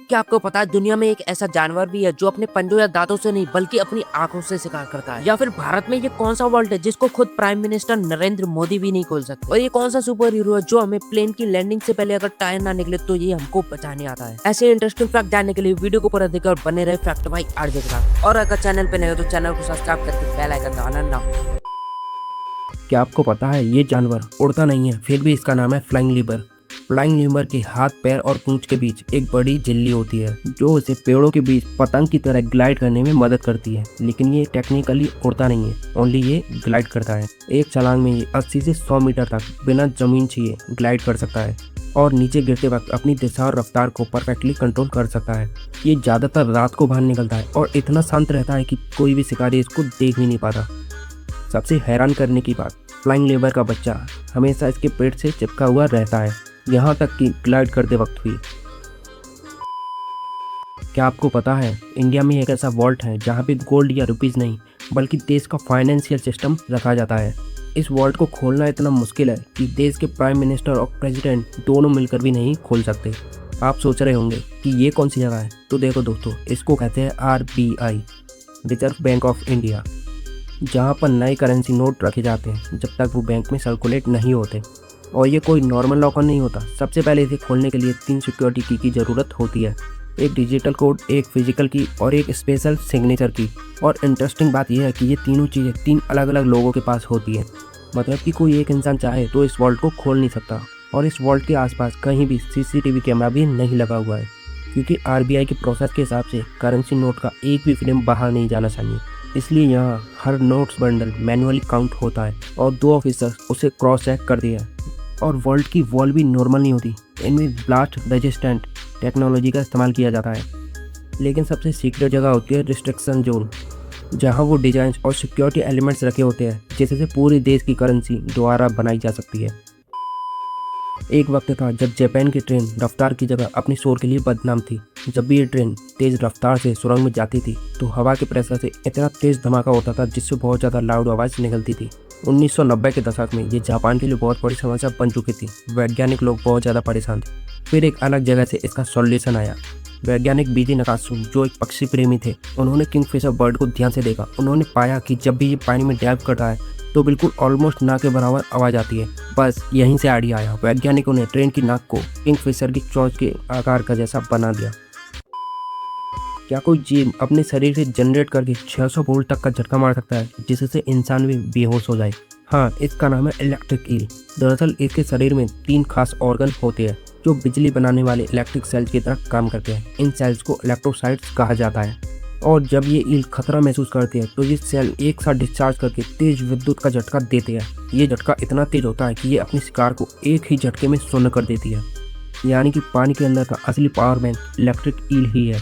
क्या आपको पता है दुनिया में एक ऐसा जानवर भी है जो अपने पंजों या दांतों से नहीं बल्कि अपनी आंखों से शिकार करता है? या फिर भारत में ये कौन सा वर्ल्ड है जिसको खुद प्राइम मिनिस्टर नरेंद्र मोदी भी नहीं खोल सकते? और ये कौन सा सुपर हीरो है जो हमें प्लेन की लैंडिंग से पहले अगर टायर ना निकले तो ये हमको बचाने आता है? ऐसे इंटरेस्टिंग फैक्ट जानने के लिए वीडियो को पूरा देखकर और बने रहे फैक्ट भाई आरजे के साथ। और अगर चैनल पे नए हो तो चैनल को सब्सक्राइब करके बेल आइकन दबाना ना भूलें। क्या आपको पता है ये जानवर उड़ता नहीं है, फिर भी इसका नाम है फ्लाइंग लीबर। फ्लाइंग लीबर के हाथ, पैर और पूंछ के बीच एक बड़ी झिल्ली होती है जो उसे पेड़ों के बीच पतंग की तरह ग्लाइड करने में मदद करती है। लेकिन ये टेक्निकली उड़ता नहीं है, ओनली ये ग्लाइड करता है। एक छलांग में ये 80 से 100 मीटर तक बिना जमीन छुए ग्लाइड कर सकता है और नीचे गिरते वक्त अपनी दिशा और रफ्तार को परफेक्टली कंट्रोल कर सकता है। ये ज़्यादातर रात को बाहर निकलता है और इतना शांत रहता है कि कोई भी शिकारी इसको देख भी नहीं पाता। सबसे हैरान करने की बात, फ्लाइंग लीबर का बच्चा हमेशा इसके पेट से चिपका हुआ रहता है, यहाँ तक कि ग्लाइड करते वक्त भी। क्या आपको पता है इंडिया में एक ऐसा वॉल्ट है जहाँ पे गोल्ड या रुपीज़ नहीं बल्कि देश का फाइनेंशियल सिस्टम रखा जाता है। इस वॉल्ट को खोलना इतना मुश्किल है कि देश के प्राइम मिनिस्टर और प्रेसिडेंट दोनों मिलकर भी नहीं खोल सकते। आप सोच रहे होंगे कि ये कौन सी जगह है, तो देखो दोस्तों, इसको कहते हैं RBI, reserve bank of India, जहाँ पर नए करेंसी नोट रखे जाते हैं जब तक वो बैंक में सर्कुलेट नहीं होते। और ये कोई नॉर्मल लॉकर नहीं होता। सबसे पहले इसे खोलने के लिए 3 सिक्योरिटी की ज़रूरत होती है, एक डिजिटल कोड, एक फिजिकल की और एक स्पेशल सिग्नेचर की। और इंटरेस्टिंग बात यह है कि ये तीनों चीज़ें 3 अलग अलग लोगों के पास होती है, मतलब कि कोई एक इंसान चाहे तो इस वॉल्ट को खोल नहीं सकता। और इस वॉल्ट के आसपास कहीं भी CCTV कैमरा भी नहीं लगा हुआ है, क्योंकि RBI के प्रोसेस के हिसाब से करेंसी नोट का एक भी फ्रेम बाहर नहीं जाना चाहिए। इसलिए यहाँ हर नोट्स बंडल मैनुअली काउंट होता है और 2 ऑफिसर उसे क्रॉस चेक करते हैं। और वॉल्ट की वॉल भी नॉर्मल नहीं होती, इनमें ब्लास्ट रेजिस्टेंट टेक्नोलॉजी का इस्तेमाल किया जाता है। लेकिन सबसे सीक्रेट जगह होती है रिस्ट्रिक्शन जोन, जहाँ वो डिजाइन और सिक्योरिटी एलिमेंट्स रखे होते हैं जिससे पूरे देश की करेंसी दोबारा बनाई जा सकती है। एक वक्त था जब जापान की ट्रेन रफ्तार की जगह अपनी शोर के लिए बदनाम थी। जब भी ये ट्रेन तेज़ रफ्तार से सुरंग में जाती थी तो हवा के प्रेशर से इतना तेज़ धमाका होता था जिससे बहुत ज़्यादा लाउड आवाज़ निकलती थी। 1990 के दशक में ये जापान के लिए बहुत बड़ी समस्या बन चुकी थी। वैज्ञानिक लोग बहुत ज़्यादा परेशान थे। फिर एक अलग जगह से इसका सॉल्यूशन आया। वैज्ञानिक बीजी नकासु, जो एक पक्षी प्रेमी थे, उन्होंने किंगफिशर बर्ड को ध्यान से देखा। उन्होंने पाया कि जब भी ये पानी में डाइव करता है तो बिल्कुल ऑलमोस्ट नाक के बराबर आवाज़ आती है। बस यहीं से आइडिया आया। वैज्ञानिकों ने ट्रेन की नाक को किंगफिशर की चोंच के आकार का जैसा बना दिया। क्या कोई जीव अपने शरीर से जनरेट करके 600 वोल्ट तक का झटका मार सकता है जिससे इंसान भी बेहोश हो जाए? हाँ, इसका नाम है इलेक्ट्रिक ईल। दरअसल इसके शरीर में 3 खास ऑर्गन होते हैं जो बिजली बनाने वाले इलेक्ट्रिक सेल्स की तरह काम करते हैं। इन सेल्स को इलेक्ट्रोसाइट्स कहा जाता है। और जब ये ईल खतरा महसूस करते हैं तो ये सेल एक साथ डिस्चार्ज करके तेज विद्युत का झटका देते हैं। ये झटका इतना तेज होता है कि ये अपने शिकार को एक ही झटके में शून्य कर देती है। यानी कि पानी के अंदर का असली पावरमैन इलेक्ट्रिक ईल ही है।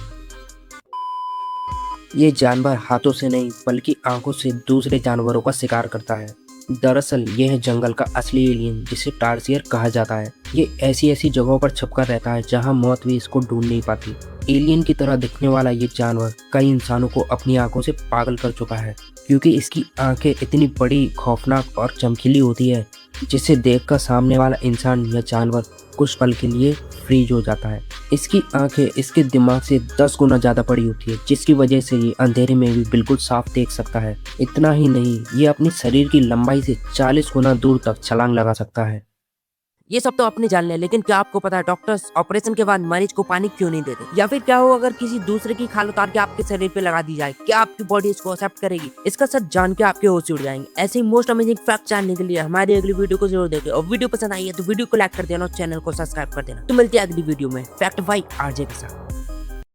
ये जानवर हाथों से नहीं बल्कि आंखों से दूसरे जानवरों का शिकार करता है। दरअसल यह है जंगल का असली एलियन, जिसे टारसियर कहा जाता है। ये ऐसी जगहों पर छुपकर रहता है जहां मौत भी इसको ढूंढ नहीं पाती। एलियन की तरह दिखने वाला ये जानवर कई इंसानों को अपनी आंखों से पागल कर चुका है, क्योंकि इसकी आंखें इतनी बड़ी, खौफनाक और चमकीली होती है जिसे देखकर सामने वाला इंसान या जानवर कुछ पल के लिए फ्रीज हो जाता है। इसकी आंखें इसके दिमाग से 10 गुना ज़्यादा बड़ी होती है, जिसकी वजह से ये अंधेरे में भी बिल्कुल साफ देख सकता है। इतना ही नहीं, ये अपनी शरीर की लंबाई से 40 गुना दूर तक छलांग लगा सकता है। ये सब तो आपने जान लिया, लेकिन क्या आपको पता है डॉक्टर्स ऑपरेशन के बाद मरीज को पानी क्यों नहीं देते? या फिर क्या हो अगर किसी दूसरे की खाल उतार के आपके शरीर पे लगा दी जाए, क्या आपकी बॉडी इसको एक्सेप्ट करेगी? इसका सच जान के आपके होश उड़ जाएंगे। ऐसे ही मोस्ट अमेजिंग फैक्ट जानने के लिए हमारी अगली वीडियो को जरूर देखें। और वीडियो पसंद आई है तो वीडियो को लाइक कर देना और चैनल को सब्सक्राइब कर देना। तो मिलते हैं अगली वीडियो में फैक्ट बाय आरजे के साथ।